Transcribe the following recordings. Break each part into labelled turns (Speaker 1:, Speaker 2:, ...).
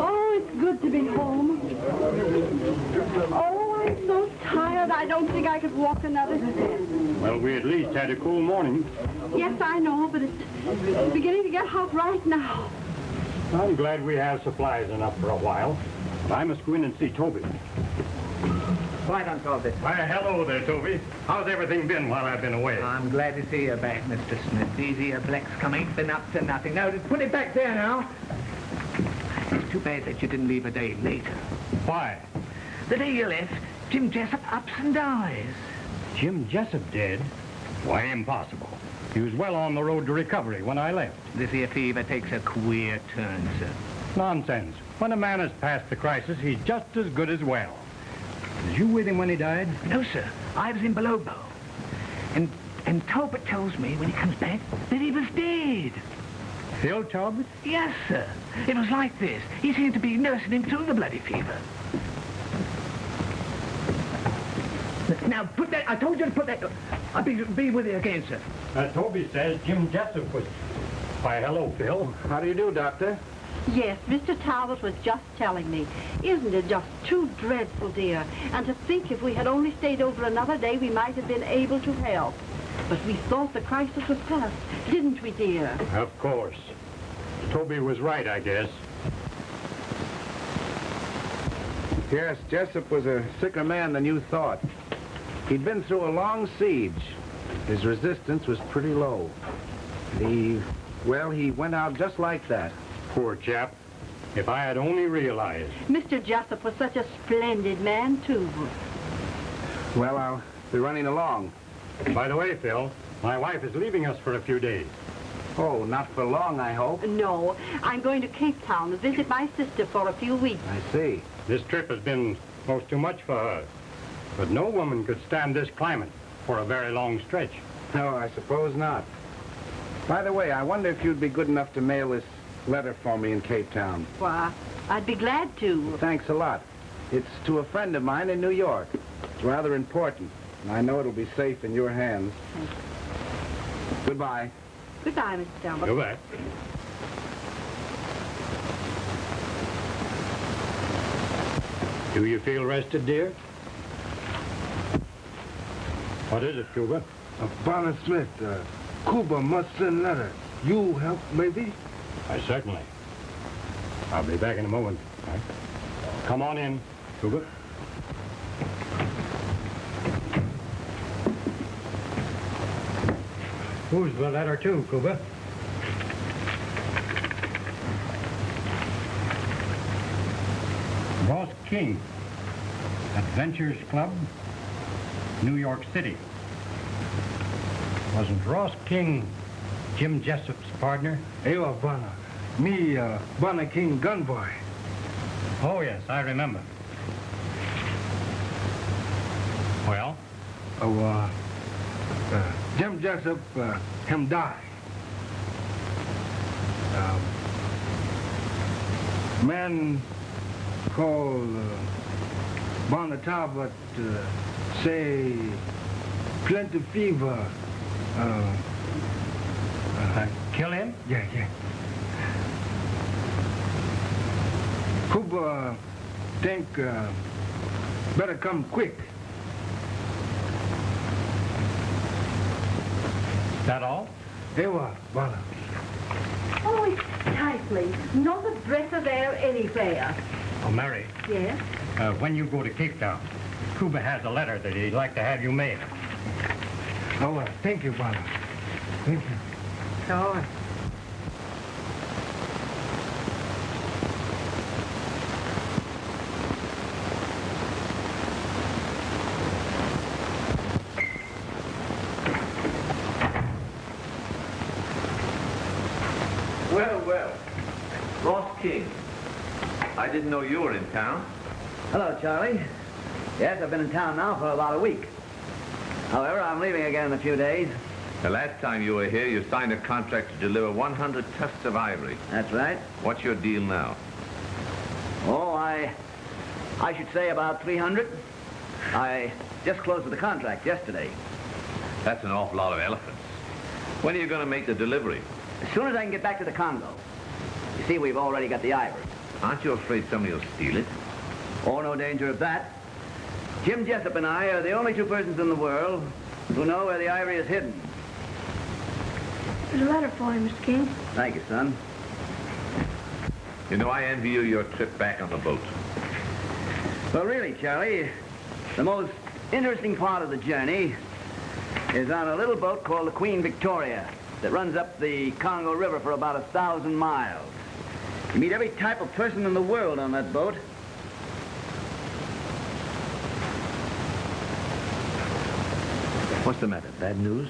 Speaker 1: Oh, it's good to be home. Oh, I'm so tired, I don't think I could walk another step.
Speaker 2: Well, we at least had a cool morning.
Speaker 1: Yes, I know, but it's beginning to get hot right now.
Speaker 2: I'm glad we have supplies enough for a while. But I must go in and see Toby.
Speaker 3: Right on, Toby.
Speaker 2: Why, hello there, Toby. How's everything been while I've been away?
Speaker 3: I'm glad to see you back, Mr. Smith. These here blacks come ain't been up to nothing. Now, just put it back there now. It's too bad that you didn't leave a day later.
Speaker 2: Why?
Speaker 3: The day you left, Jim Jessup ups and dies.
Speaker 2: Jim Jessup dead? Why, impossible. He was well on the road to recovery when I left.
Speaker 3: This here fever takes a queer turn, sir.
Speaker 2: Nonsense. When a man has passed the crisis, he's just as good as well. Was you with him when he died?
Speaker 3: No, sir. I was in Balobo. And Talbot tells me when he comes back that he was dead.
Speaker 2: Phil Talbot?
Speaker 3: Yes, sir. It was like this. He seemed to be nursing him through the bloody fever. Now, put that... I told you to put that... I'll be with you again, sir.
Speaker 2: Toby says Jim Jessup was... Why, hello, Phil.
Speaker 4: How do you do, Doctor?
Speaker 1: Yes, Mr. Talbot was just telling me. Isn't it just too dreadful, dear? And to think if we had only stayed over another day, we might have been able to help. But we thought the crisis was past, didn't we, dear?
Speaker 2: Of course. Toby was right, I guess.
Speaker 4: Yes, Jessup was a sicker man than you thought. He'd been through a long siege. His resistance was pretty low. He went out just like that.
Speaker 2: Poor chap. If I had only realized.
Speaker 1: Mr. Jessup was such a splendid man, too.
Speaker 4: Well, I'll be running along.
Speaker 2: By the way, Phil, my wife is leaving us for a few days.
Speaker 4: Oh, not for long, I hope.
Speaker 1: No, I'm going to Cape Town to visit my sister for a few weeks.
Speaker 4: I see.
Speaker 2: This trip has been most too much for her. But no woman could stand this climate for a very long stretch.
Speaker 4: No, I suppose not. By the way, I wonder if you'd be good enough to mail this letter for me in Cape Town.
Speaker 1: Why, I'd be glad to.
Speaker 4: Thanks a lot. It's to a friend of mine in New York. It's rather important, and I know it'll be safe in your hands.
Speaker 1: Thank you.
Speaker 4: Goodbye.
Speaker 1: Goodbye, Mr. Talbot.
Speaker 2: Goodbye. Do you feel rested, dear? What is it, Cuba?
Speaker 4: Bonner Smith, Cuba must send letter. You help, maybe?
Speaker 2: I certainly. I'll be back in a moment. All right. Come on in, Cuba. Who's the letter to, Cuba? Ross King, Adventures Club, New York City. Wasn't Ross King Jim Jessup's partner?
Speaker 4: Ewa, Bonner. Me, Bonner King Gunboy.
Speaker 2: Oh, yes, I remember. Well?
Speaker 4: Oh, Jim Jessup, him die. Man called Bonner Talbot say plenty fever.
Speaker 2: Kill him?
Speaker 4: Yeah. Cuba think better come quick.
Speaker 2: That all?
Speaker 4: Ewa, Bonner.
Speaker 1: Oh, it's stifling. Not a breath of air anywhere.
Speaker 2: Oh, Mary,
Speaker 1: Yes?
Speaker 2: when you go to Cape Town, Cuba has a letter that he'd like to have you mail.
Speaker 4: Oh, thank you, Bonner. Thank you.
Speaker 1: Sure.
Speaker 5: Well. Ross King. I didn't know you were in town.
Speaker 6: Hello, Charlie. Yes, I've been in town now for about a week. However, I'm leaving again in a few days.
Speaker 5: The last time you were here, you signed a contract to deliver 100 tusks of ivory.
Speaker 6: That's right.
Speaker 5: What's your deal now?
Speaker 6: Oh, I should say about 300. I just closed with the contract yesterday.
Speaker 5: That's an awful lot of elephants. When are you going to make the delivery?
Speaker 6: As soon as I can get back to the Congo. You see, we've already got the ivory.
Speaker 5: Aren't you afraid somebody will steal it?
Speaker 6: Oh, no danger of that. Jim Jessup and I are the only two persons in the world who know where the ivory is hidden.
Speaker 1: There's a letter for you, Mr. King.
Speaker 6: Thank you, son.
Speaker 5: You know, I envy you your trip back on the boat.
Speaker 6: Well, really, Charlie, the most interesting part of the journey is on a little boat called the Queen Victoria that runs up the Congo River for about 1,000 miles. You meet every type of person in the world on that boat.
Speaker 5: What's the matter? Bad news?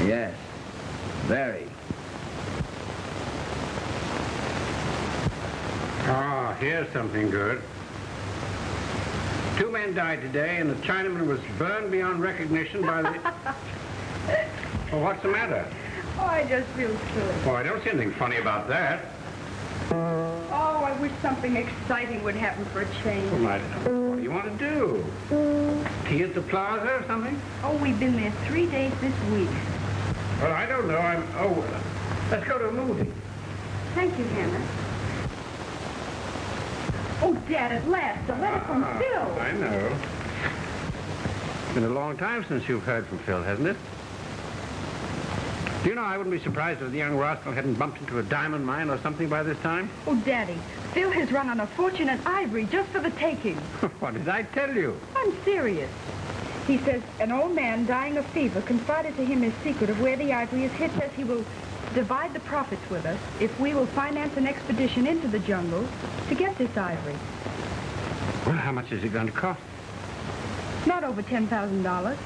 Speaker 6: Yes, very.
Speaker 4: Ah, here's something good. 2 men died today, and the Chinaman was burned beyond recognition by the... Well, what's the matter?
Speaker 1: Oh, I just feel silly.
Speaker 4: Oh, I don't see anything funny about that.
Speaker 1: Oh, I wish something exciting would happen for a change.
Speaker 4: What do you want to do? Tea at the plaza or something?
Speaker 1: Oh, we've been there 3 days this week.
Speaker 4: Well, I don't know. Let's go to a movie.
Speaker 1: Thank you, Hannah. Oh, Dad, at last, a letter from Phil.
Speaker 4: I know. It's been a long time since you've heard from Phil, hasn't it? Do you know, I wouldn't be surprised if the young rascal hadn't bumped into a diamond mine or something by this time.
Speaker 1: Oh, Daddy, Phil has run on a fortune in ivory just for the taking.
Speaker 4: What did I tell you?
Speaker 1: I'm serious. He says an old man dying of fever confided to him his secret of where the ivory is hid. Says he will divide the profits with us if we will finance an expedition into the jungle to get this ivory.
Speaker 4: Well, how much is it going to cost?
Speaker 1: Not over $10,000.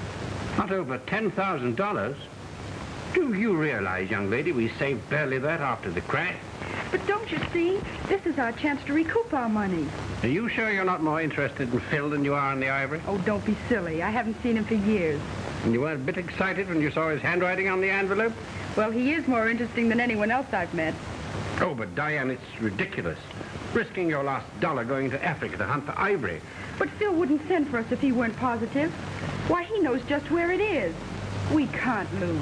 Speaker 4: Not over $10,000? Do you realize, young lady, we saved barely that after the crash?
Speaker 1: But don't you see? This is our chance to recoup our money.
Speaker 4: Are you sure you're not more interested in Phil than you are in the ivory?
Speaker 1: Oh, don't be silly. I haven't seen him for years.
Speaker 4: And you weren't a bit excited when you saw his handwriting on the envelope?
Speaker 1: Well, he is more interesting than anyone else I've met.
Speaker 4: Oh, but Diane, it's ridiculous. Risking your last dollar going to Africa to hunt for ivory.
Speaker 1: But Phil wouldn't send for us if he weren't positive. Why, he knows just where it is. We can't lose.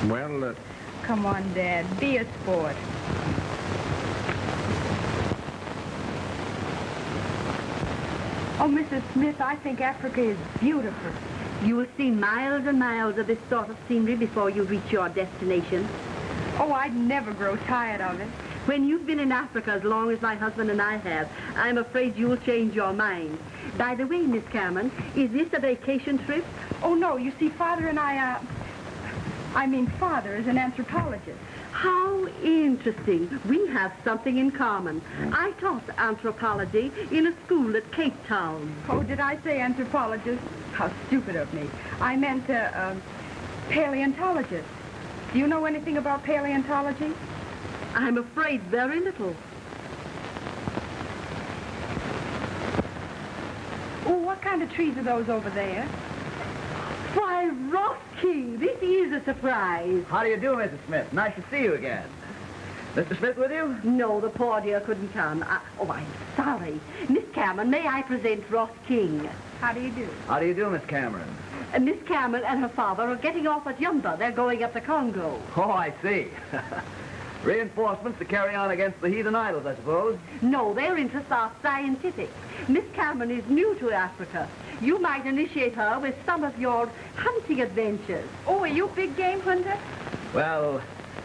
Speaker 4: Well,
Speaker 1: Come on, Dad. Be a sport. Oh, Mrs. Smith, I think Africa is beautiful. You will see miles and miles of this sort of scenery before you reach your destination. Oh, I'd never grow tired of it. When you've been in Africa as long as my husband and I have, I'm afraid you'll change your mind. By the way, Miss Cameron, is this a vacation trip? Oh, no. You see, Father and Father is an anthropologist. How interesting. We have something in common. I taught anthropology in a school at Cape Town. Oh, did I say anthropologist? How stupid of me. I meant paleontologist. Do you know anything about paleontology? I'm afraid very little. Oh, what kind of trees are those over there? Why, Ross King, this is a surprise.
Speaker 6: How do you do, Mrs. Smith? Nice to see you again. Mr. Smith with you?
Speaker 1: No, the poor dear couldn't come. I'm sorry. Miss Cameron, may I present Ross King? How do you do?
Speaker 6: How do you do, Miss Cameron?
Speaker 1: Miss Cameron and her father are getting off at Yumba. They're going up the Congo.
Speaker 6: Oh, I see. Reinforcements to carry on against the heathen idols, I suppose.
Speaker 1: No, their interests are scientific. Miss Cameron is new to Africa. You might initiate her with some of your hunting adventures. Oh, are you a big game hunter?
Speaker 6: Well,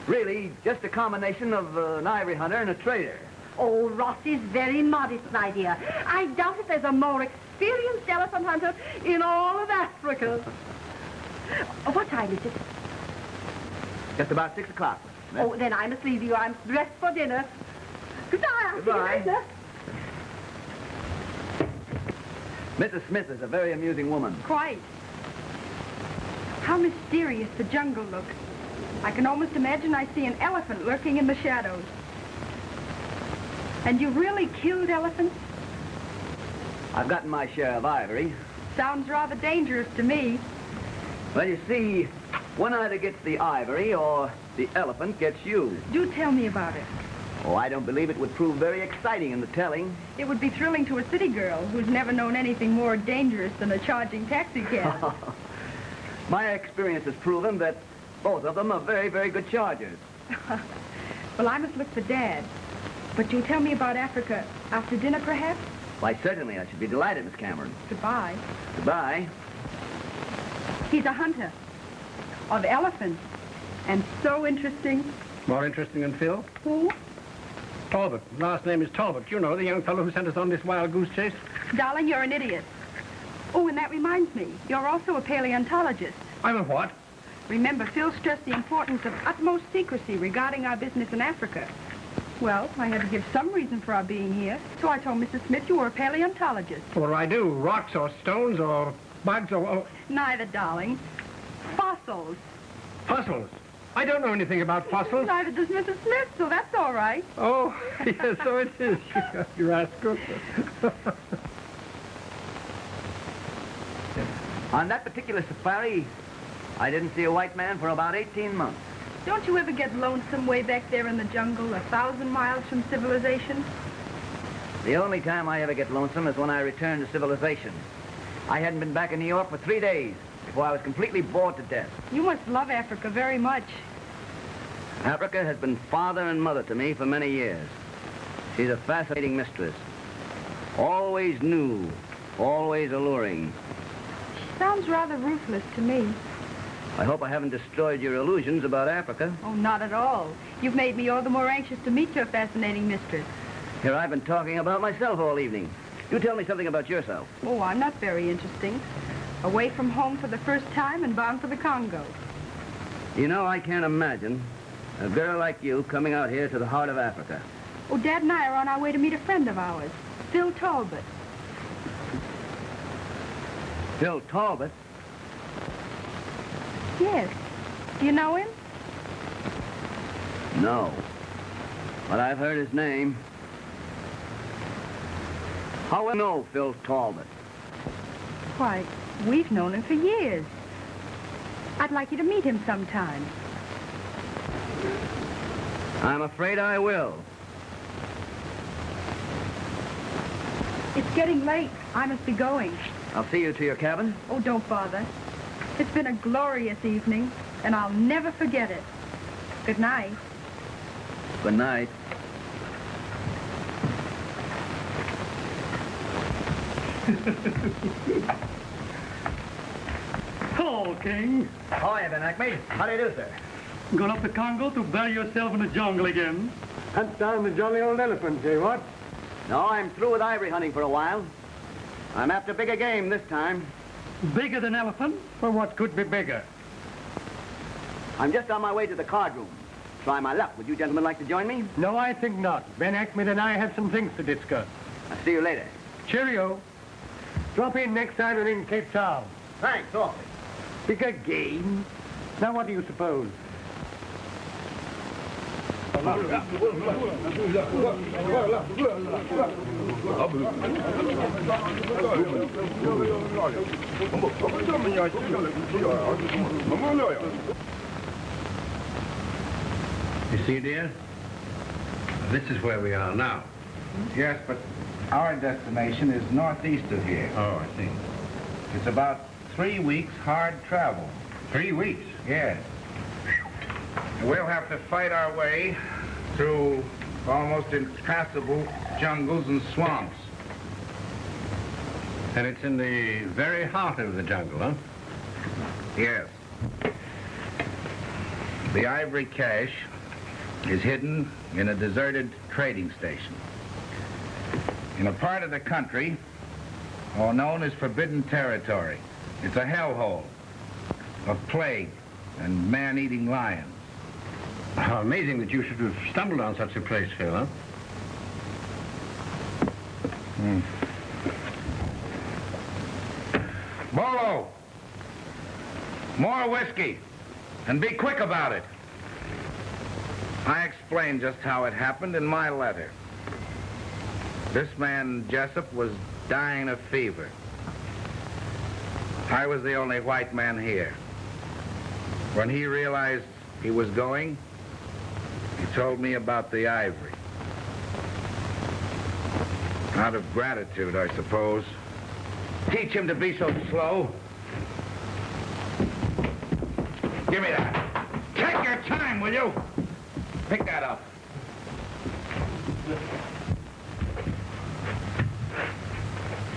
Speaker 6: really, just a combination of an ivory hunter and a trader.
Speaker 1: Oh, Ross is very modest, my dear. I doubt if there's a more experienced elephant hunter in all of Africa. What time is it?
Speaker 6: Just about 6 o'clock, Mrs. Smith.
Speaker 1: Oh, then I must leave you. I'm dressed for dinner. Goodbye. I'll
Speaker 6: Goodbye.
Speaker 1: see you later.
Speaker 6: Mrs. Smith is a very amusing woman.
Speaker 1: Quite. How mysterious the jungle looks. I can almost imagine I see an elephant lurking in the shadows. And you really killed elephants?
Speaker 6: I've gotten my share of ivory.
Speaker 1: Sounds rather dangerous to me.
Speaker 6: Well, you see, one either gets the ivory or the elephant gets you.
Speaker 1: Do tell me about it.
Speaker 6: Oh, I don't believe it would prove very exciting in the telling.
Speaker 1: It would be thrilling to a city girl who's never known anything more dangerous than a charging taxi cab.
Speaker 6: My experience has proven that both of them are very, very good chargers.
Speaker 1: Well, I must look for Dad. But you'll tell me about Africa after dinner, perhaps?
Speaker 6: Why, certainly. I should be delighted, Miss Cameron.
Speaker 1: Goodbye.
Speaker 6: Goodbye.
Speaker 1: He's a hunter of elephants. And so interesting.
Speaker 2: More interesting than Phil?
Speaker 1: Who?
Speaker 2: Talbot. Last name is Talbot. You know, the young fellow who sent us on this wild goose chase.
Speaker 1: Darling, you're an idiot. Oh, and that reminds me. You're also a paleontologist.
Speaker 2: I'm a what?
Speaker 1: Remember, Phil stressed the importance of utmost secrecy regarding our business in Africa. Well, I had to give some reason for our being here, so I told Mrs. Smith you were a paleontologist.
Speaker 2: What do I do? Rocks or stones or bugs or
Speaker 1: Neither, darling. Fossils.
Speaker 2: fossils? I don't know anything about fossils.
Speaker 1: Neither does Mrs. Smith, so that's all right.
Speaker 2: Oh, yes, so it is. You rascal.
Speaker 6: On that particular safari, I didn't see a white man for about 18 months.
Speaker 1: Don't you ever get lonesome way back there in the jungle, 1,000 miles from civilization?
Speaker 6: The only time I ever get lonesome is when I return to civilization. I hadn't been back in New York for 3 days before I was completely bored to death.
Speaker 1: You must love Africa very much.
Speaker 6: Africa has been father and mother to me for many years. She's a fascinating mistress. Always new, always alluring.
Speaker 1: She sounds rather ruthless to me.
Speaker 6: I hope I haven't destroyed your illusions about Africa.
Speaker 1: Oh, not at all. You've made me all the more anxious to meet your fascinating mistress.
Speaker 6: Here I've been talking about myself all evening. You tell me something about yourself.
Speaker 1: Oh, I'm not very interesting. Away from home for the first time and bound for the Congo.
Speaker 6: You know, I can't imagine a girl like you coming out here to the heart of Africa.
Speaker 1: Oh, Dad and I are on our way to meet a friend of ours, Phil Talbot.
Speaker 6: Phil Talbot?
Speaker 1: Yes. Do you know him?
Speaker 6: No. But I've heard his name. How will I know Phil Talbot?
Speaker 1: Why, we've known him for years. I'd like you to meet him sometime.
Speaker 6: I'm afraid I will.
Speaker 1: It's getting late. I must be going.
Speaker 6: I'll see you to your cabin.
Speaker 1: Oh, don't bother. It's been a glorious evening, and I'll never forget it. Good night.
Speaker 6: Good night.
Speaker 2: Hello, King.
Speaker 6: How are you, Ben Acme? How do you do, sir?
Speaker 2: Gone up the Congo to bury yourself in the jungle again? Hunt down the jolly old elephant, eh, what?
Speaker 6: No, I'm through with ivory hunting for a while. I'm after bigger game this time.
Speaker 2: Bigger than elephant? Well, what could be bigger?
Speaker 6: I'm just on my way to the card room. Try my luck. Would you gentlemen like to join me?
Speaker 2: No, I think not. Ben Ackman and I have some things to discuss.
Speaker 6: I'll see you later.
Speaker 2: Cheerio. Drop in next time we're in Cape Town.
Speaker 6: Thanks, awfully.
Speaker 2: Bigger game? Now, what do you suppose?
Speaker 7: You see, dear? This is where we are now.
Speaker 4: Yes, but our destination is northeast of here.
Speaker 7: Oh, I see.
Speaker 4: It's about 3 weeks hard travel.
Speaker 7: 3 weeks?
Speaker 4: Yes. We'll have to fight our way through almost impassable jungles and swamps.
Speaker 7: And it's in the very heart of the jungle, huh?
Speaker 4: Yes. The ivory cache is hidden in a deserted trading station. In a part of the country known as Forbidden Territory. It's a hellhole of plague and man-eating lions.
Speaker 7: How amazing that you should have stumbled on such a place, Phil, huh?
Speaker 4: Bolo! More whiskey, and be quick about it. I explained just how it happened in my letter. This man, Jessup, was dying of fever. I was the only white man here. When he realized he was going, he told me about the ivory. Out of gratitude, I suppose. Teach him to be so slow. Give me that. Take your time, will you? Pick that up.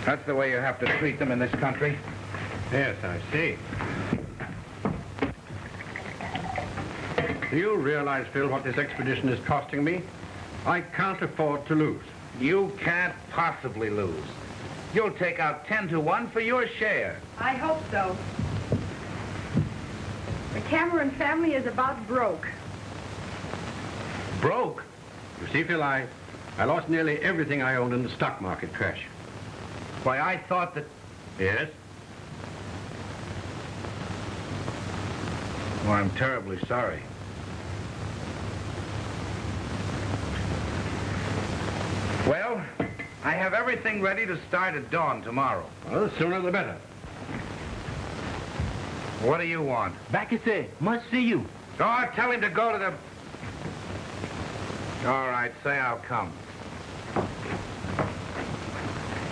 Speaker 4: That's the way you have to treat them in this country.
Speaker 7: Yes, I see. Do you realize, Phil, what this expedition is costing me? I can't afford to lose.
Speaker 4: You can't possibly lose. You'll take out 10 to 1 for your share.
Speaker 1: I hope so. The Cameron family is about broke.
Speaker 7: Broke? You see, Phil, I lost nearly everything I owned in the stock market crash.
Speaker 4: Why, I thought that...
Speaker 7: Yes?
Speaker 4: Well, I'm terribly sorry. Well, I have everything ready to start at dawn tomorrow.
Speaker 7: Well, the sooner the better.
Speaker 4: What do you want?
Speaker 6: Back, sir. Must see you.
Speaker 4: Oh, tell him to go to the... All right, say I'll come.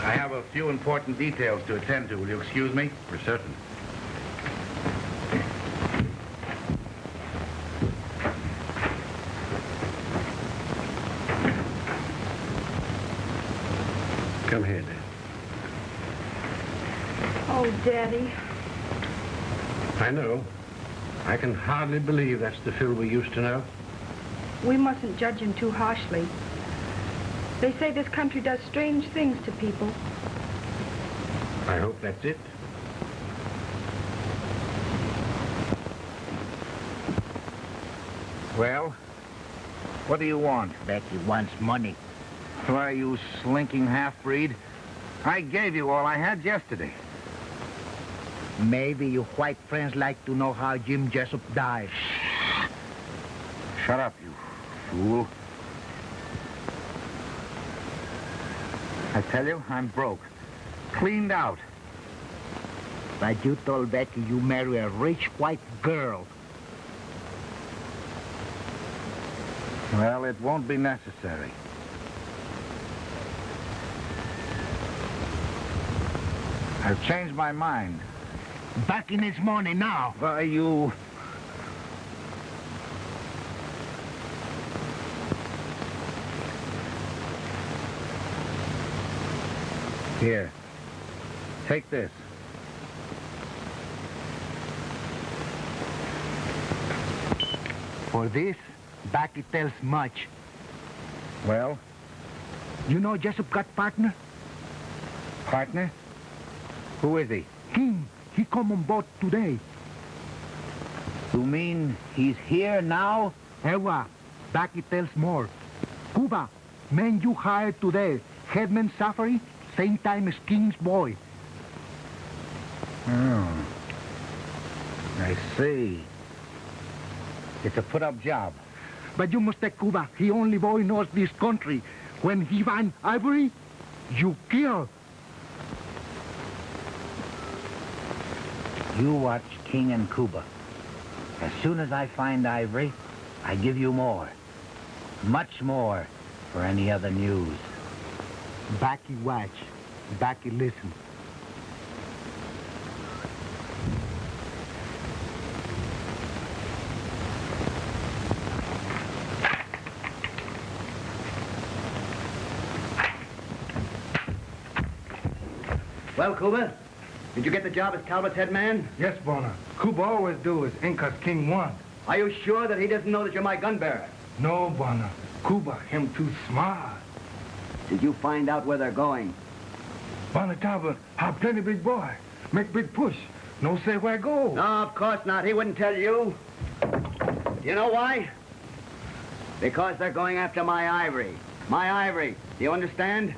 Speaker 4: I have a few important details to attend to. Will you excuse me?
Speaker 7: For certain. Come here, Dad.
Speaker 1: Oh, Daddy.
Speaker 7: I know. I can hardly believe that's the Phil we used to know.
Speaker 1: We mustn't judge him too harshly. They say this country does strange things to people.
Speaker 7: I hope that's it.
Speaker 4: Well, what do you want?
Speaker 6: Becky wants money.
Speaker 4: Why, you slinking half-breed? I gave you all I had yesterday.
Speaker 6: Maybe you white friends like to know how Jim Jessup died.
Speaker 4: Shut up, you fool. I tell you, I'm broke. Cleaned out.
Speaker 6: But you told Becky you marry a rich white girl.
Speaker 4: Well, it won't be necessary. I've changed my mind.
Speaker 6: Back in this morning now.
Speaker 4: Why, you... Here. Take this.
Speaker 3: For this, Backy tells much.
Speaker 4: Well,
Speaker 3: You know Jessup got partner?
Speaker 4: partner? Who is he?
Speaker 3: King. He come on board today.
Speaker 6: You mean he's here now?
Speaker 3: Ewa, Backy tells more. Cuba, man you hired today. Headman Safari, same time as King's boy.
Speaker 4: Oh. I see. It's a put-up job.
Speaker 3: But you must take Cuba. He only boy knows this country. When he find ivory, you kill.
Speaker 6: You watch King and Cuba. As soon as I find ivory, I give you more. Much more for any other news.
Speaker 3: Backy watch. Backy listen.
Speaker 6: Well, Cuba, did you get the job as Talbot's head man?
Speaker 3: Yes, Bona. Cuba always do as Incas King want.
Speaker 6: Are you sure that he doesn't know that you're my gun bearer?
Speaker 3: No, Bona. Cuba, him too smart.
Speaker 6: Did you find out where they're going?
Speaker 3: Bona Talbot, have plenty big boy. Make big push. No say where go.
Speaker 6: No, of course not. He wouldn't tell you. You know why? Because they're going after my ivory. My ivory. Do you understand?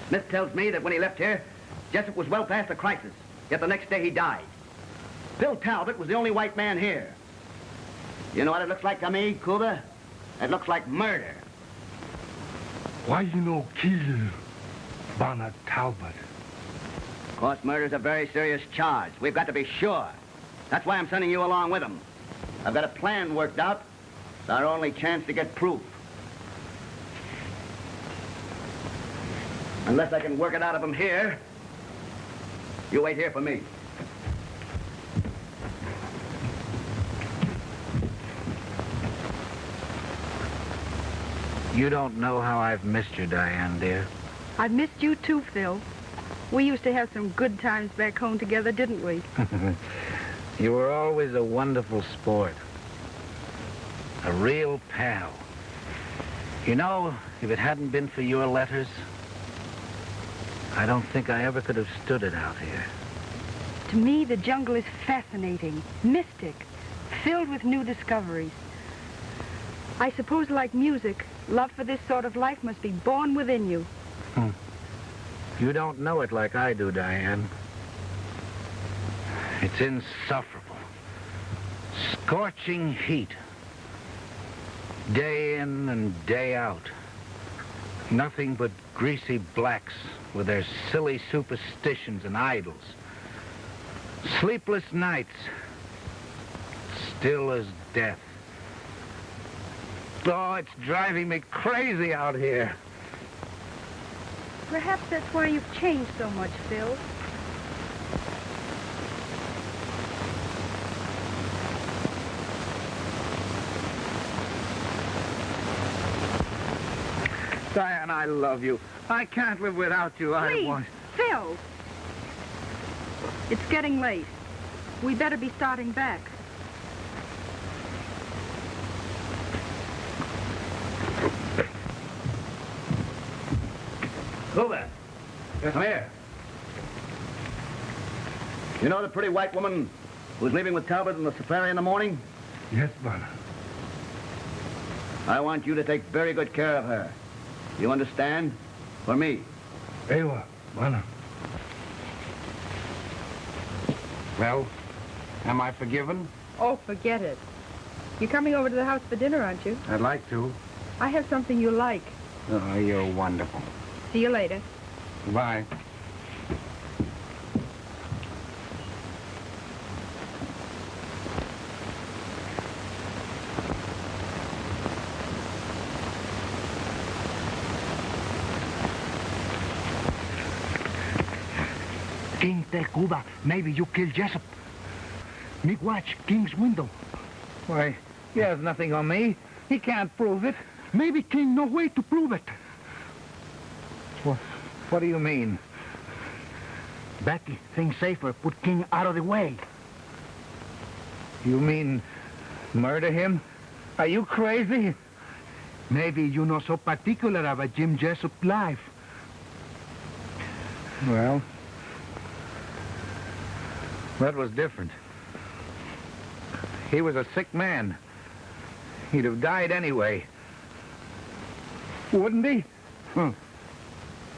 Speaker 6: Smith tells me that when he left here, Jessup was well past the crisis. Yet the next day he died. Phil Talbot was the only white man here. You know what it looks like to me, Cuba? It looks like murder.
Speaker 3: Why you no kill Bona Talbot?
Speaker 6: Of course, murder's a very serious charge. We've got to be sure. That's why I'm sending you along with him. I've got a plan worked out. It's our only chance to get proof. Unless I can work it out of him here, you wait here for me.
Speaker 8: You don't know how I've missed you, Diane, dear.
Speaker 1: I've missed you too, Phil. We used to have some good times back home together, didn't we?
Speaker 8: You were always a wonderful sport. A real pal. You know, if it hadn't been for your letters, I don't think I ever could have stood it out here.
Speaker 1: To me, the jungle is fascinating, mystic, filled with new discoveries. I suppose, like music, love for this sort of life must be born within you.
Speaker 8: You don't know it like I do, Diane. It's insufferable. Scorching heat. Day in and day out. Nothing but greasy blacks with their silly superstitions and idols. Sleepless nights. Still as death. Oh, it's driving me crazy out here.
Speaker 1: Perhaps that's why you've changed so much, Phil.
Speaker 8: Diane, I love you. I can't live without you.
Speaker 1: Please,
Speaker 8: I want...
Speaker 1: Phil! It's getting late. We better be starting back.
Speaker 6: Cuba, come here. You know the pretty white woman who's leaving with Talbot in the safari in the morning?
Speaker 3: Yes, Bona.
Speaker 6: I want you to take very good care of her. You understand? For me.
Speaker 3: Ewa, Bona.
Speaker 4: Well, am I forgiven?
Speaker 1: Oh, forget it. You're coming over to the house for dinner, aren't you?
Speaker 4: I'd like to.
Speaker 1: I have something you like.
Speaker 4: Oh, you're wonderful.
Speaker 1: See you later.
Speaker 4: Bye.
Speaker 3: King tell Cuba, maybe you kill Jessup. Me watch King's window.
Speaker 8: Why, he has nothing on me. He can't prove it.
Speaker 3: Maybe King no way to prove it.
Speaker 8: What do you mean? Becky thinks safer put King out of the way.
Speaker 3: You mean murder him? Are you crazy?
Speaker 8: Maybe you're not so particular about Jim Jessup's life.
Speaker 3: Well, that was different. He was a sick man. He'd have died anyway.
Speaker 8: Wouldn't he?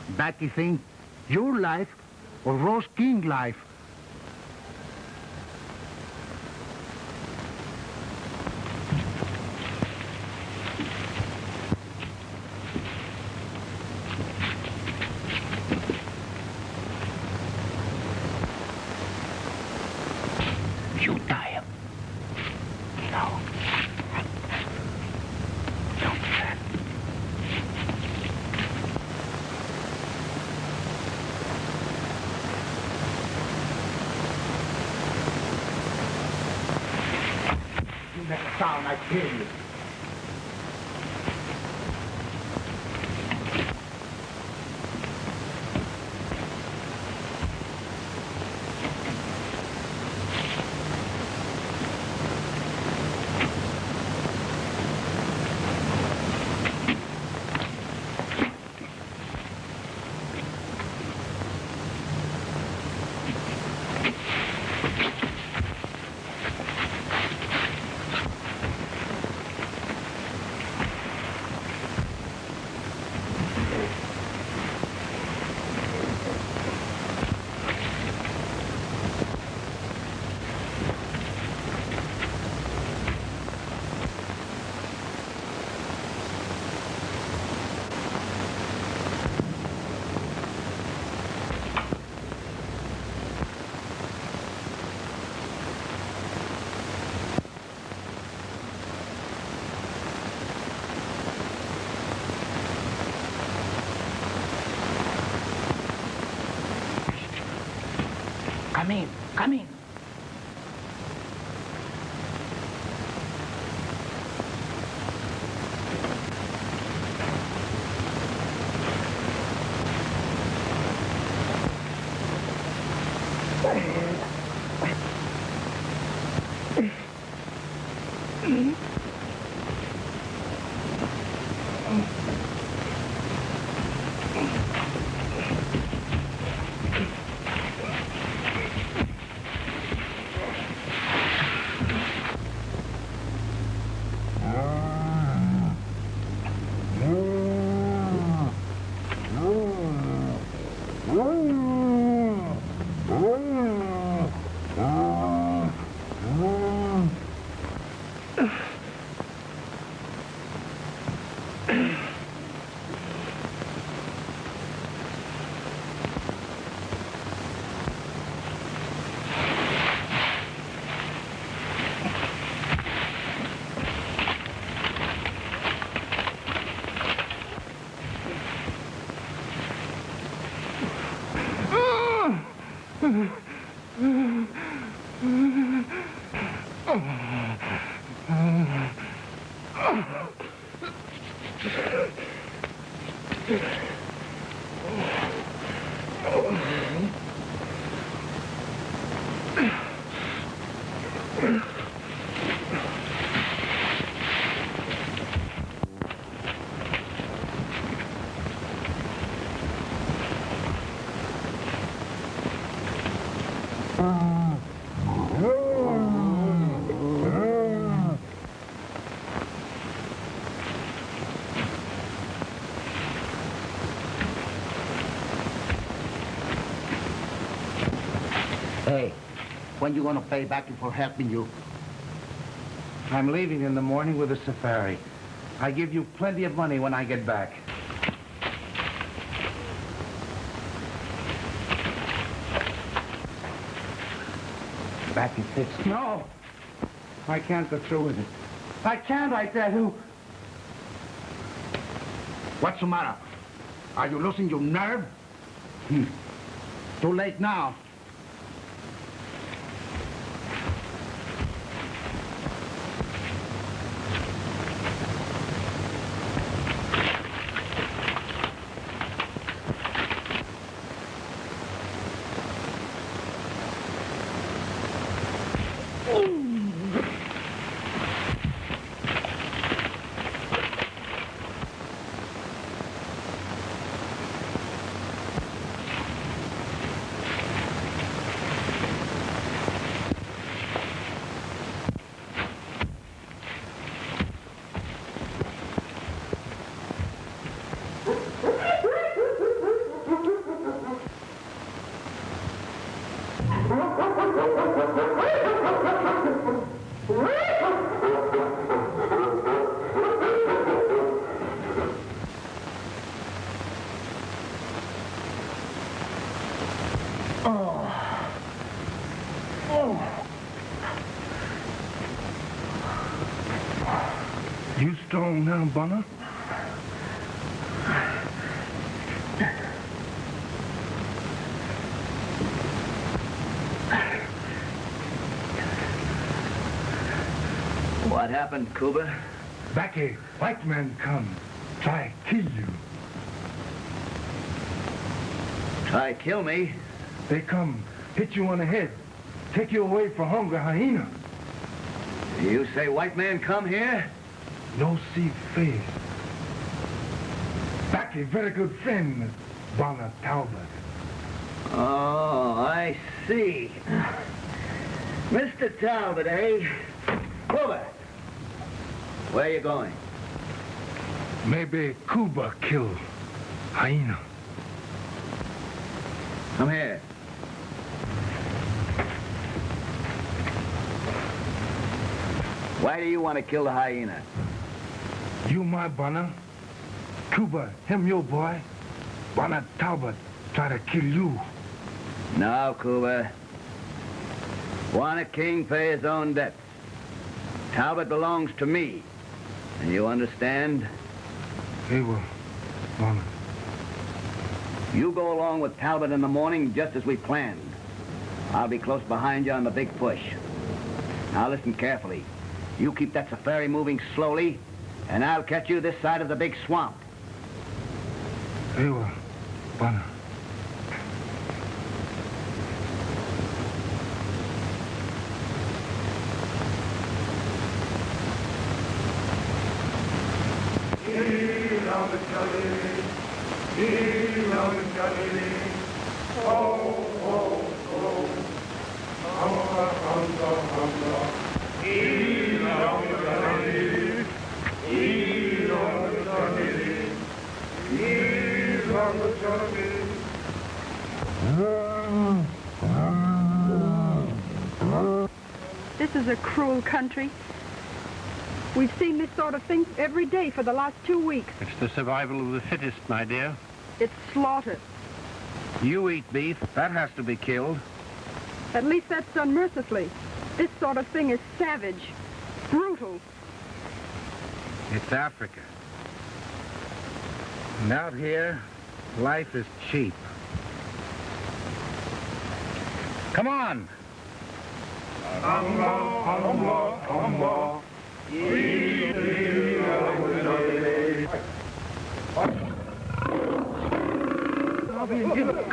Speaker 8: Becky think your life or Rose King's life. You die him. No. Don't do that. You make a sound, I kill you. Come in, come in. Hey, when you gonna pay back for helping you?
Speaker 4: I'm leaving in the morning with a safari. I give you plenty of money when I get back.
Speaker 8: Back in fixed.
Speaker 4: No! I can't go through with it. I can't, I tell you.
Speaker 8: What's the matter? Are you losing your nerve? Too late now.
Speaker 9: You strong now, Bonner?
Speaker 6: What happened, Cuba?
Speaker 9: Back a white man come, try kill you.
Speaker 6: Try kill me?
Speaker 9: They come, hit you on the head, take you away for hunger, hyena.
Speaker 6: You say white man come here?
Speaker 9: No see face. Back a very good friend, Bonner Talbot.
Speaker 6: Oh, I see. Mr. Talbot, eh? Cuba, where you going?
Speaker 9: Maybe Cuba kill hyena.
Speaker 6: Come here. Why do you want to kill the hyena?
Speaker 9: You my Bonner. Cuba, him your boy. Bonner Talbot try to kill you.
Speaker 6: No, Cuba. Want a king pay his own debts. Talbot belongs to me. And you understand?
Speaker 9: He will, Bonner.
Speaker 6: You go along with Talbot in the morning just as we planned. I'll be close behind you on the big push. Now listen carefully. You keep that safari moving slowly, and I'll catch you this side of the big swamp.
Speaker 9: He will, Bonner.
Speaker 1: This is a cruel country. We've seen this sort of thing every day for the last 2 weeks.
Speaker 7: It's the survival of the fittest, my dear.
Speaker 1: It's slaughter.
Speaker 8: You eat beef, that has to be killed.
Speaker 1: At least that's done mercifully. This sort of thing is savage, brutal.
Speaker 8: It's Africa. And out here, life is cheap. Come on!
Speaker 9: Cuba!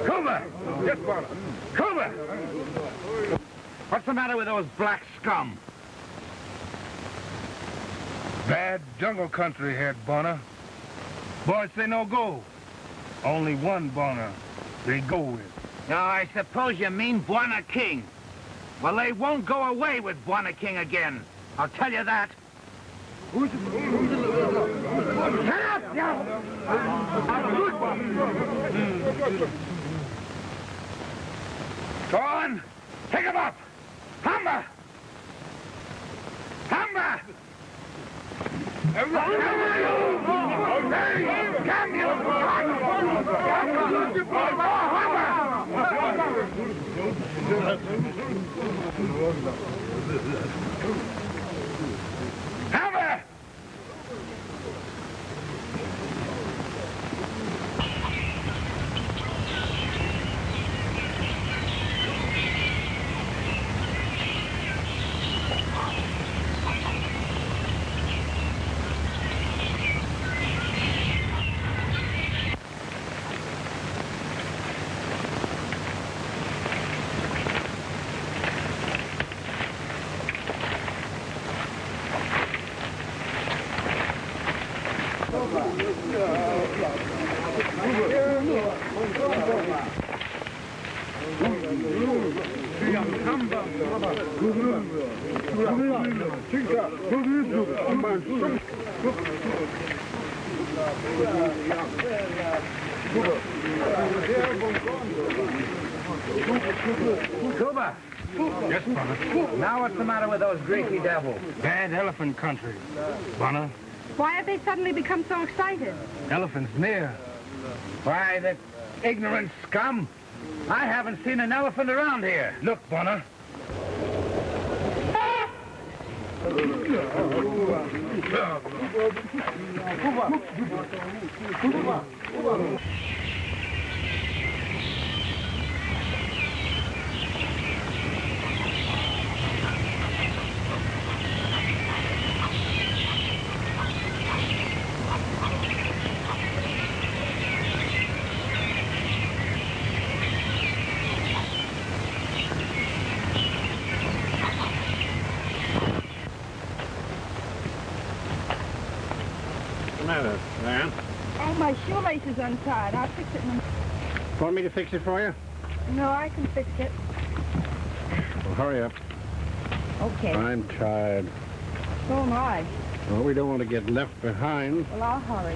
Speaker 8: Cuba! Yes, Bonner. Cuba! What's the matter with those black scum?
Speaker 9: Bad jungle country here, Bonner. Boys say no go. Only one Bonner they go with.
Speaker 8: No, I suppose you mean Bwana King. Well, they won't go away with Bwana King again. I'll tell you that. Go on. Pick him up. Hamba! Hamba! Hamba!
Speaker 4: Cuba!
Speaker 2: Yes, Bonner.
Speaker 4: Now what's the matter with those greasy devils?
Speaker 2: Bad elephant country. Bonner,
Speaker 1: Why have they suddenly become so excited?
Speaker 2: elephant's near.
Speaker 4: Why, the ignorant scum! I haven't seen an elephant around here.
Speaker 2: Look, Bonner.
Speaker 7: What's the matter, Diane?
Speaker 1: Oh, my shoelace is untied. I'll fix it in
Speaker 7: Want me to fix it for you?
Speaker 1: No, I can fix it.
Speaker 7: Well, hurry up.
Speaker 1: Okay.
Speaker 7: I'm tired.
Speaker 1: So am I.
Speaker 7: Well, we don't want to get left behind.
Speaker 1: Well, I'll hurry.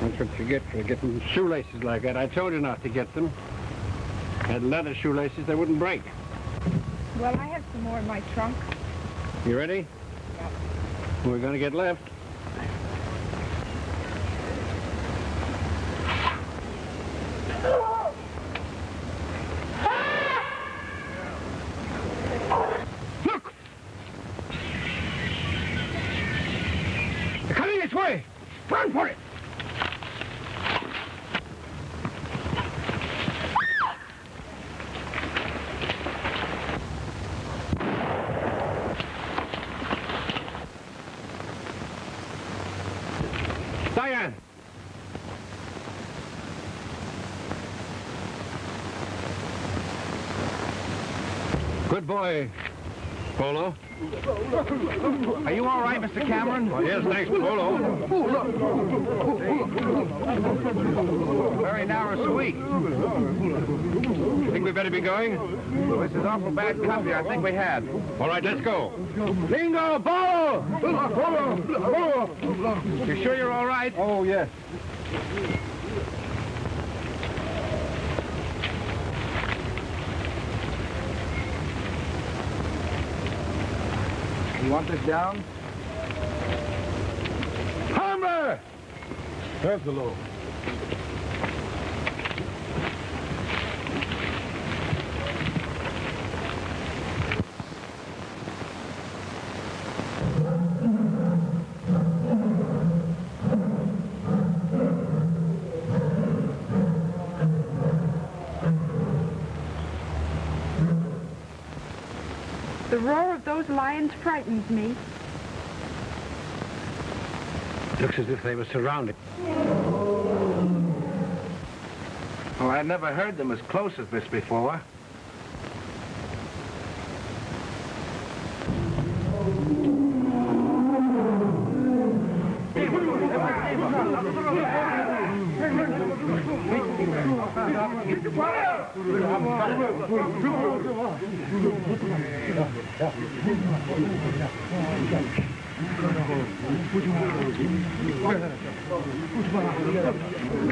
Speaker 7: That's what you get for getting shoelaces like that. I told you not to get them. Had leather shoelaces, they wouldn't break.
Speaker 1: Well, I have some more in my trunk.
Speaker 7: You ready?
Speaker 1: Yep.
Speaker 7: We're going to get left.
Speaker 4: Look! They're coming this way! Run for it!
Speaker 7: Diane! Good boy, Polo.
Speaker 4: Are you all right, Mr. Cameron?
Speaker 7: Well, yes, thanks, Polo.
Speaker 4: Very narrow squeak.
Speaker 7: You think we better be going?
Speaker 4: This is awful bad company. I think we had.
Speaker 7: All right, let's go.
Speaker 4: Bingo! Polo! You sure you're all right?
Speaker 2: Oh, yes.
Speaker 4: You want this down? Hammer!
Speaker 2: There's the load.
Speaker 1: The roar of those lions frightens me.
Speaker 7: Looks as if they were surrounded.
Speaker 4: Oh, I'd never heard them as close as this before.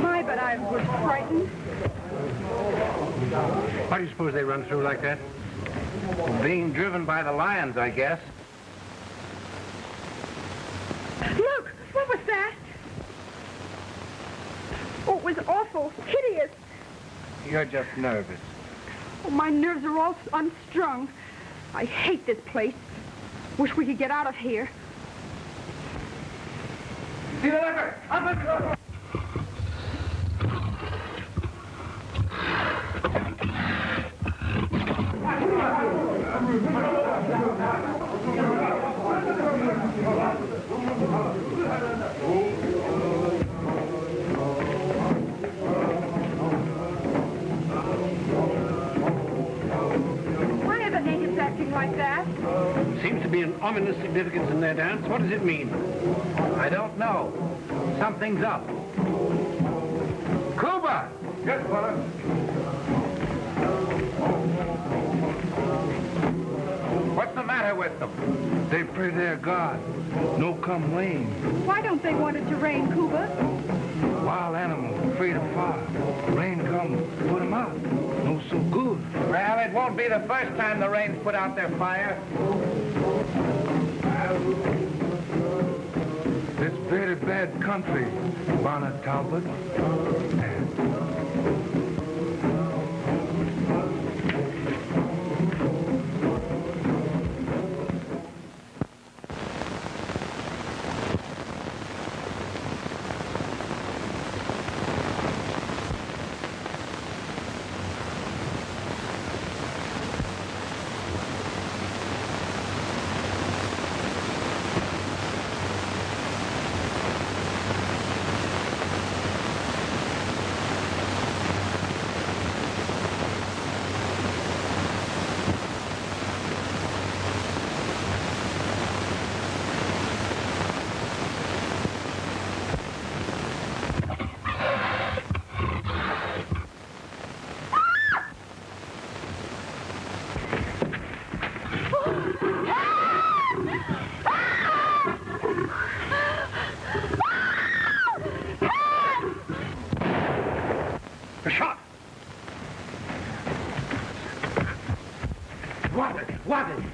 Speaker 1: My, but I was frightened.
Speaker 7: Why do you suppose they run through like that?
Speaker 4: Being driven by the lions, I guess.
Speaker 1: Look! What was that? Oh, it was awful. Hideous.
Speaker 4: You're just nervous.
Speaker 1: Oh, my nerves are all unstrung. I hate this place. Wish we could get out of here.
Speaker 4: See the leper! Up!
Speaker 1: Why are
Speaker 7: to be an ominous significance in their dance. What does it mean?
Speaker 4: I don't know. Something's up. Cuba!
Speaker 9: Yes, brother.
Speaker 4: What's the matter with them?
Speaker 9: They pray their God. No come rain.
Speaker 1: Why don't they want it to rain, Cuba?
Speaker 9: Wild animals, afraid of fire. Rain come, put them out. No so good.
Speaker 4: Well, it won't be the first time the rain's put out their fire.
Speaker 9: It's very bad country, Bonner Talbot.
Speaker 7: A shot!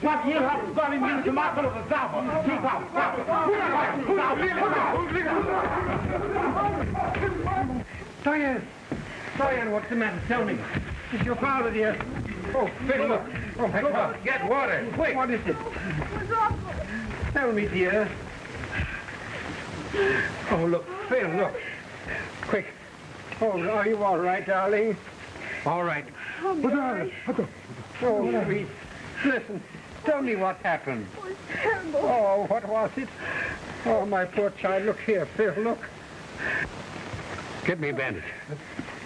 Speaker 4: What you have done in the matter of the Zaba?
Speaker 7: Diane, what's the matter? Tell me. It's your father, dear. Oh, Phil, look. Oh, my God.
Speaker 4: Get water, quick.
Speaker 7: What is it?
Speaker 1: It was awful.
Speaker 7: Tell me, dear. Oh, look, Phil, look. Quick. Oh, are you all right, darling? All right.
Speaker 1: Oh, Mary.
Speaker 7: Oh, sweet. Listen, tell me what happened.
Speaker 1: It was terrible.
Speaker 7: Oh, what was it? Oh, my poor child. Look here, Phil, look. Get me a bandage.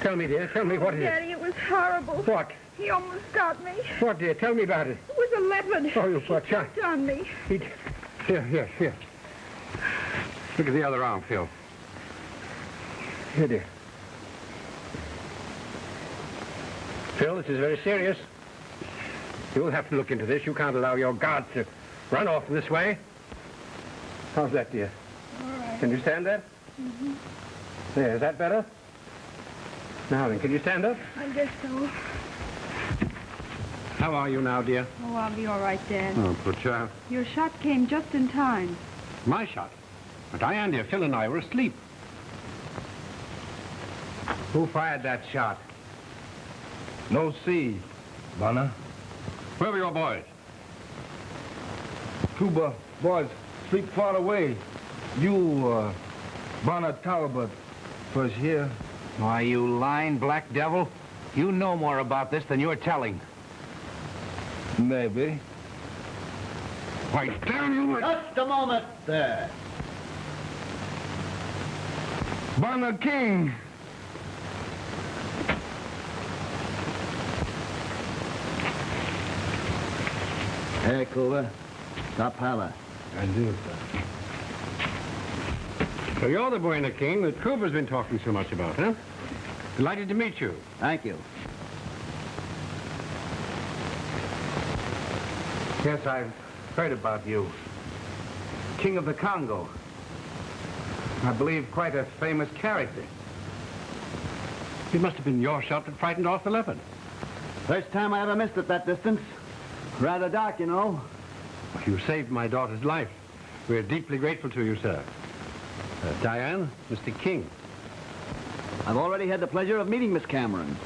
Speaker 7: Tell me, dear. Tell me what it is.
Speaker 1: Daddy, it was horrible.
Speaker 7: What?
Speaker 1: He almost got me.
Speaker 7: What, dear? Tell me about it.
Speaker 1: It was a leopard.
Speaker 7: Oh, you poor child.
Speaker 1: He on me.
Speaker 7: Here. Look at the other arm, Phil. Here, dear. Phil, this is very serious. You'll have to look into this. You can't allow your guards to run off this way. How's that, dear?
Speaker 1: All right.
Speaker 7: Can you stand that?
Speaker 1: Mm-hmm.
Speaker 7: There, is that better? Now then, can you stand up?
Speaker 1: I guess so.
Speaker 7: How are you now, dear?
Speaker 1: Oh, I'll be all right, Dad.
Speaker 7: Oh, poor child.
Speaker 1: Your shot came just in time.
Speaker 7: My shot? But Diane, dear, Phil and I were asleep.
Speaker 4: Who fired that shot?
Speaker 9: No see, Bonner.
Speaker 7: Where were your boys?
Speaker 9: Cuba boys sleep far away. You, Bonner Talbot, was here.
Speaker 8: Why, you lying black devil. You know more about this than you're telling.
Speaker 9: Maybe.
Speaker 7: Why, damn you!
Speaker 6: Just a moment there.
Speaker 9: Bonner King.
Speaker 6: Hey, Cuba. Stop holler.
Speaker 9: I do, sir.
Speaker 7: So you're the Buena King that Cuba's been talking so much about, huh? Delighted to meet you.
Speaker 6: Thank you.
Speaker 4: Yes, I've heard about you. King of the Congo. I believe quite a famous character.
Speaker 7: It must have been your shot that frightened off the leopard.
Speaker 6: First time I ever missed it that distance. Rather dark, you know.
Speaker 7: Well, you saved my daughter's life. We're deeply grateful to you, sir. Diane, Mr. King.
Speaker 6: I've already had the pleasure of meeting Miss Cameron.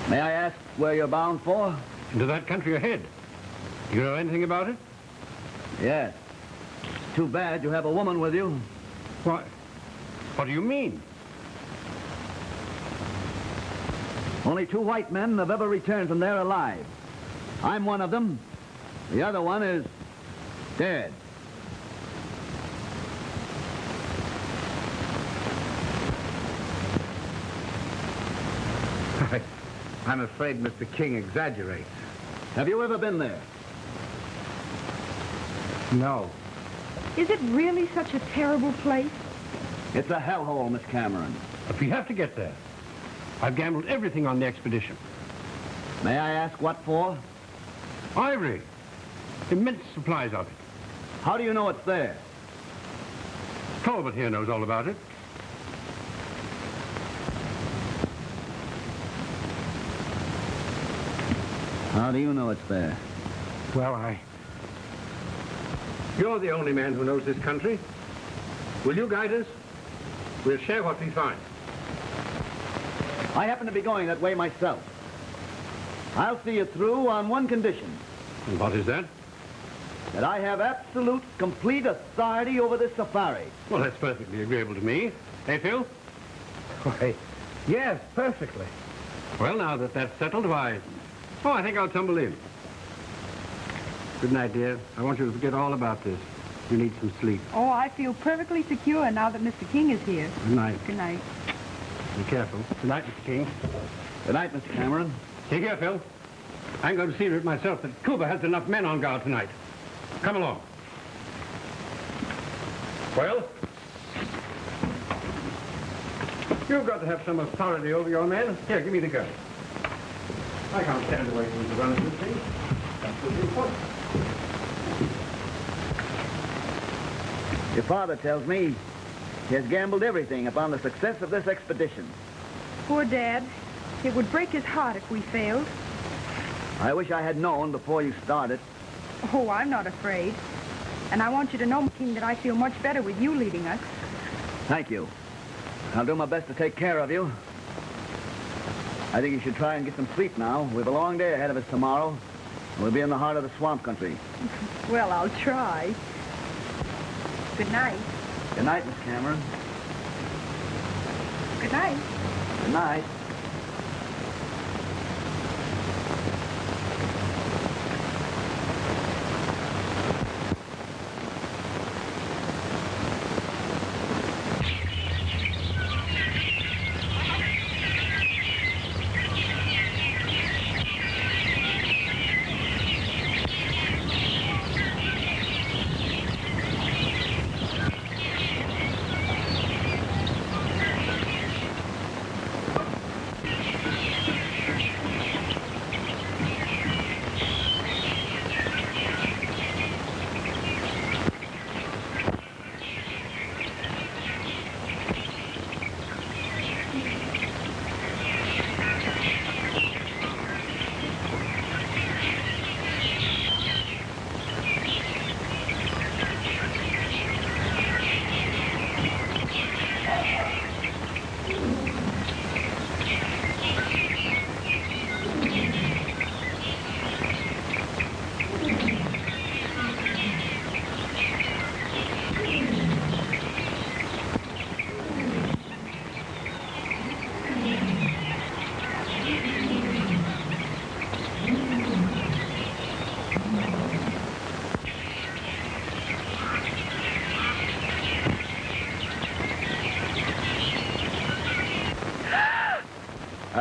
Speaker 6: May I ask where you're bound for?
Speaker 7: Into that country ahead. You know anything about it?
Speaker 6: Yes. It's too bad you have a woman with you.
Speaker 7: What? What do you mean?
Speaker 6: Only 2 white men have ever returned from there alive. I'm one of them. The other one is dead.
Speaker 4: I'm afraid Mr. King exaggerates.
Speaker 6: Have you ever been there?
Speaker 4: No.
Speaker 1: Is it really such a terrible place?
Speaker 6: It's a hellhole, Miss Cameron.
Speaker 7: But we have to get there. I've gambled everything on the expedition.
Speaker 6: May I ask what for?
Speaker 7: Ivory. Immense supplies of it.
Speaker 6: How do you know it's there?
Speaker 7: Talbot here knows all about it.
Speaker 6: How do you know it's there?
Speaker 7: Well, You're the only man who knows this country. Will you guide us? We'll share what we find.
Speaker 6: I happen to be going that way myself. I'll see you through on one condition.
Speaker 7: And what is that?
Speaker 6: That I have absolute, complete authority over this safari.
Speaker 7: Well, that's perfectly agreeable to me. Hey, Phil?
Speaker 4: Why, yes, perfectly.
Speaker 7: Well, now that that's settled, I think I'll tumble in. Good night, dear. I want you to forget all about this. You need some sleep.
Speaker 1: Oh, I feel perfectly secure now that Mr. King is here.
Speaker 7: Good night.
Speaker 1: Good night.
Speaker 7: Be careful. Good night, Mr. King.
Speaker 6: Good night, Mr. Cameron.
Speaker 7: Take care, Phil. I'm going to see to it myself that Cuba has enough men on guard tonight. Come along. Well? You've got to have some authority over your men. Here, give me the gun. I can't stand away from the run of this thing. That's what's important.
Speaker 6: Your father tells me he has gambled everything upon the success of this expedition.
Speaker 1: Poor Dad. It would break his heart if we failed.
Speaker 6: I wish I had known before you started.
Speaker 1: Oh, I'm not afraid. And I want you to know, King, that I feel much better with you leading us.
Speaker 6: Thank you. I'll do my best to take care of you. I think you should try and get some sleep now. We have a long day ahead of us tomorrow. We'll be in the heart of the swamp country.
Speaker 1: Well, I'll try. Good night.
Speaker 6: Good night, Miss Cameron.
Speaker 1: Good night.
Speaker 6: Good night.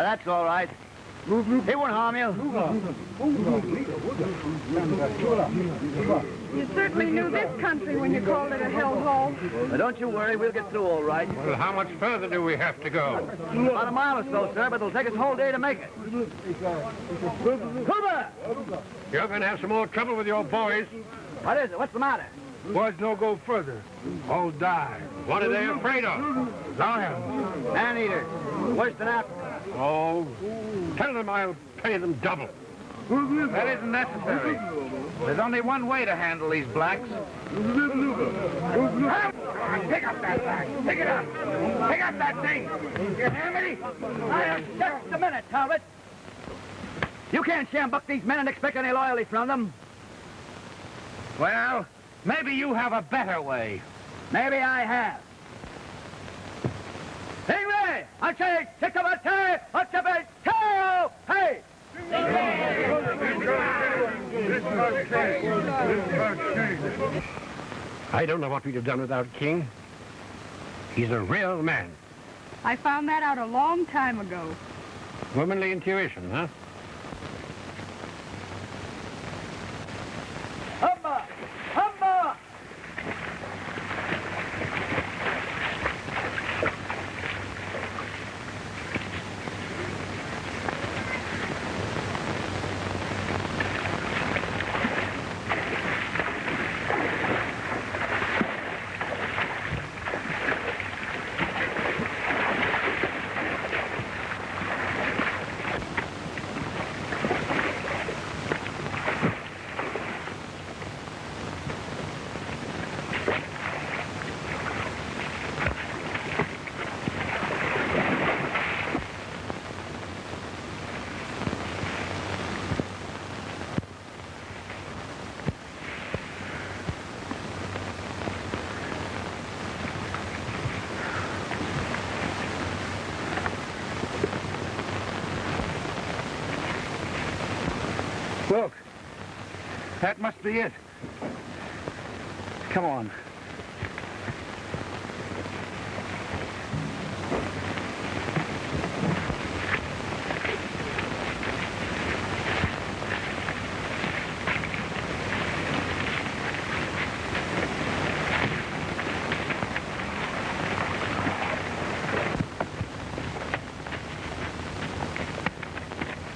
Speaker 6: That's all right. He won't harm you.
Speaker 1: You certainly knew this country when you called it a hellhole.
Speaker 6: Now, don't you worry, we'll get through all right.
Speaker 7: Well, how much further do we have to go?
Speaker 6: About a mile or so, sir, but it'll take us a whole day to make it. Cuba!
Speaker 7: You're going to have some more trouble with your boys.
Speaker 6: What is it? What's the matter?
Speaker 9: Boys don't go further. All die.
Speaker 7: What are they afraid of?
Speaker 9: Lions.
Speaker 6: Man-eaters. Worse than Africa.
Speaker 7: Oh, tell them I'll pay them double.
Speaker 4: That isn't necessary. There's only one way to handle these blacks.
Speaker 9: Pick up that bag. Pick it up. Pick up that thing. You hear me?
Speaker 6: Just a minute, Talbot. You can't sham-buck these men and expect any loyalty from them.
Speaker 4: Well, maybe you have a better way.
Speaker 6: Maybe I have. Stingray! I say, tick of a tail, tail, hey!
Speaker 7: I don't know what we'd have done without King. He's a real man.
Speaker 1: I found that out a long time ago.
Speaker 7: Womanly intuition, huh?
Speaker 6: Humba! Humba!
Speaker 4: Look, that must be it. Come on.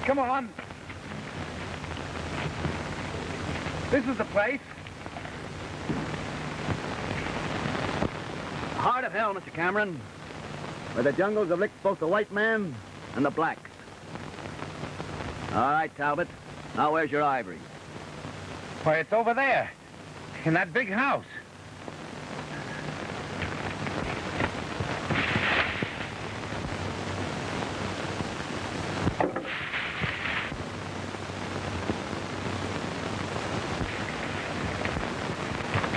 Speaker 4: Come on. This is the place.
Speaker 6: Heart of hell, Mr. Cameron, where the jungles have licked both the white man and the blacks. All right, Talbot. Now where's your ivory?
Speaker 4: Why, it's over there, in that big house.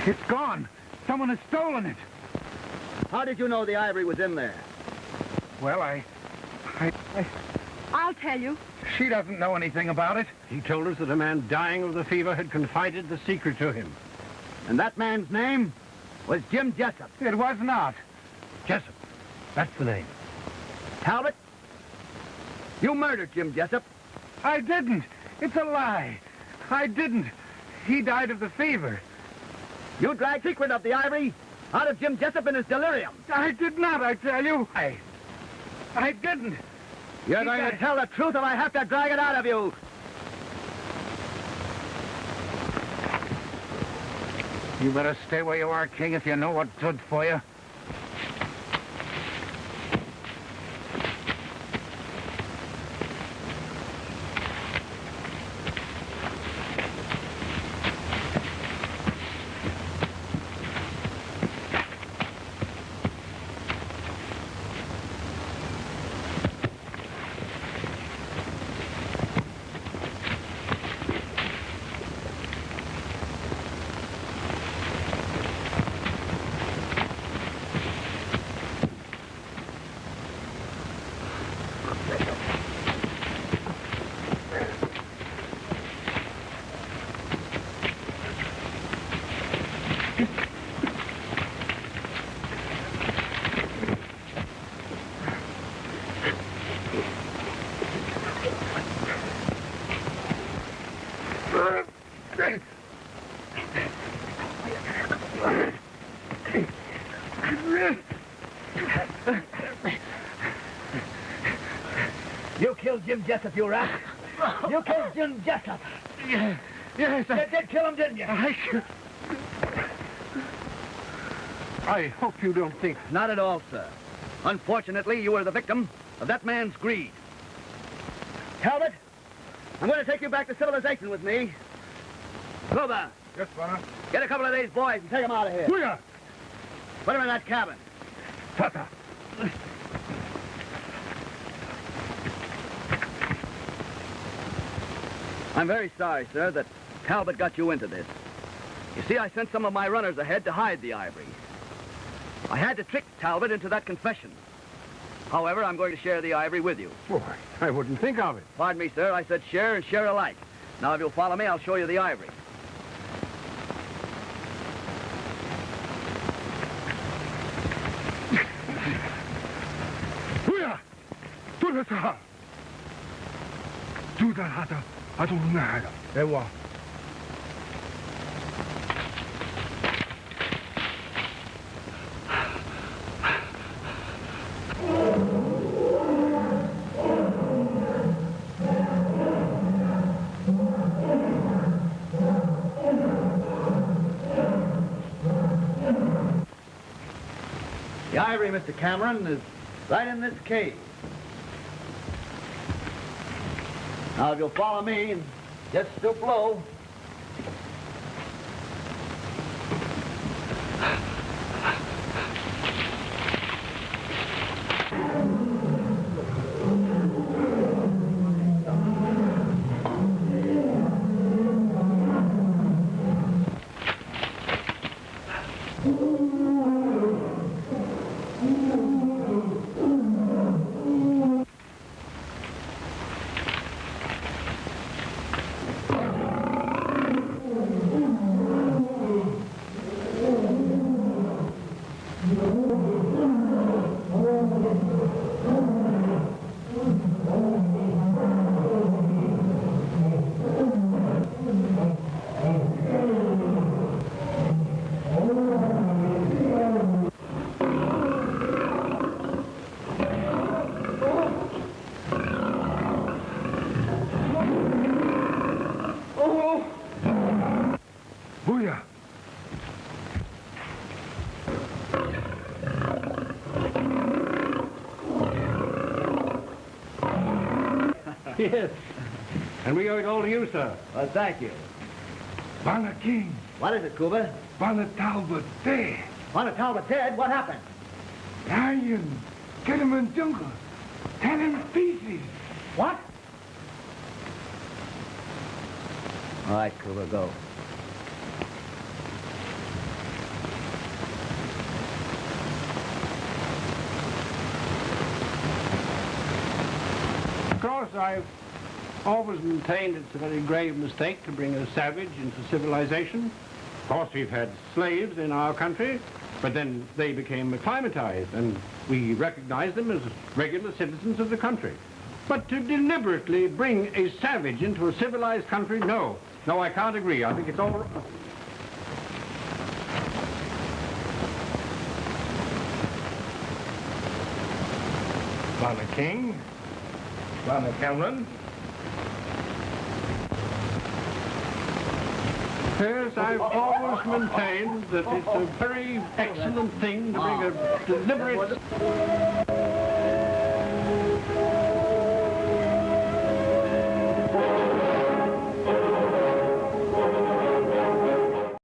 Speaker 4: It's gone. Someone has stolen it.
Speaker 6: How did you know the ivory was in there?
Speaker 4: Well,
Speaker 1: I'll tell you.
Speaker 4: she doesn't know anything about it.
Speaker 7: He told us that a man dying of the fever had confided the secret to him.
Speaker 6: And that man's name was Jim Jessup.
Speaker 4: It was not.
Speaker 7: Jessup. That's the name.
Speaker 6: Talbot, you murdered Jim Jessup.
Speaker 4: I didn't. It's a lie. I didn't. He died of the fever.
Speaker 6: You dragged the secret of the ivory out of Jim Jessup in his delirium.
Speaker 4: I did not, I tell you. I didn't.
Speaker 6: You're going to tell the truth or I have to drag it out of you.
Speaker 4: You better stay where you are, King, if you know what's good for you.
Speaker 6: You killed Jim Jessup, you rat. You killed Jim Jessup.
Speaker 4: Yes,
Speaker 6: You did kill him, didn't you?
Speaker 4: I hope you don't think...
Speaker 6: Not at all, sir. Unfortunately, you were the victim of that man's greed. Talbot, I'm going to take you back to civilization with me. Cooper,
Speaker 9: Yes, Father.
Speaker 6: get a couple of these boys and take them out of here.
Speaker 9: Booyah!
Speaker 6: Put them in that cabin.
Speaker 9: Tata.
Speaker 6: I'm very sorry, sir, that Talbot got you into this. You see, I sent some of my runners ahead to hide the ivory. I had to trick Talbot into that confession. However, I'm going to share the ivory with you.
Speaker 7: Boy, I wouldn't think of it.
Speaker 6: Pardon me, sir. I said share and share alike. Now, if you'll follow me, I'll show you the ivory.
Speaker 9: Booyah! Tutasahar! 두달하다 아동나하다 애와.
Speaker 6: The ivory, Mr. Cameron, is right in this case. Now, if you'll follow me and just stoop low. Booyah!
Speaker 7: Yes. And we owe it all to you, sir.
Speaker 6: Well, thank you.
Speaker 9: Bana King,
Speaker 6: What is it, Cuba?
Speaker 9: Bana Talbot there.
Speaker 6: On a Talbot Ted, what happened?
Speaker 9: Lion, get him in jungle. Tell him pieces.
Speaker 6: What? All right, Cuba, go.
Speaker 7: Of course, I've always maintained it's a very grave mistake to bring a savage into civilization. Of course, we've had slaves in our country, but then they became acclimatized, and we recognized them as regular citizens of the country. But to deliberately bring a savage into a civilized country, no. No, I can't agree. I think it's all...
Speaker 9: Bana King, Bana Cameron.
Speaker 7: Yes, I've always maintained that it's a very excellent thing to bring a deliberate...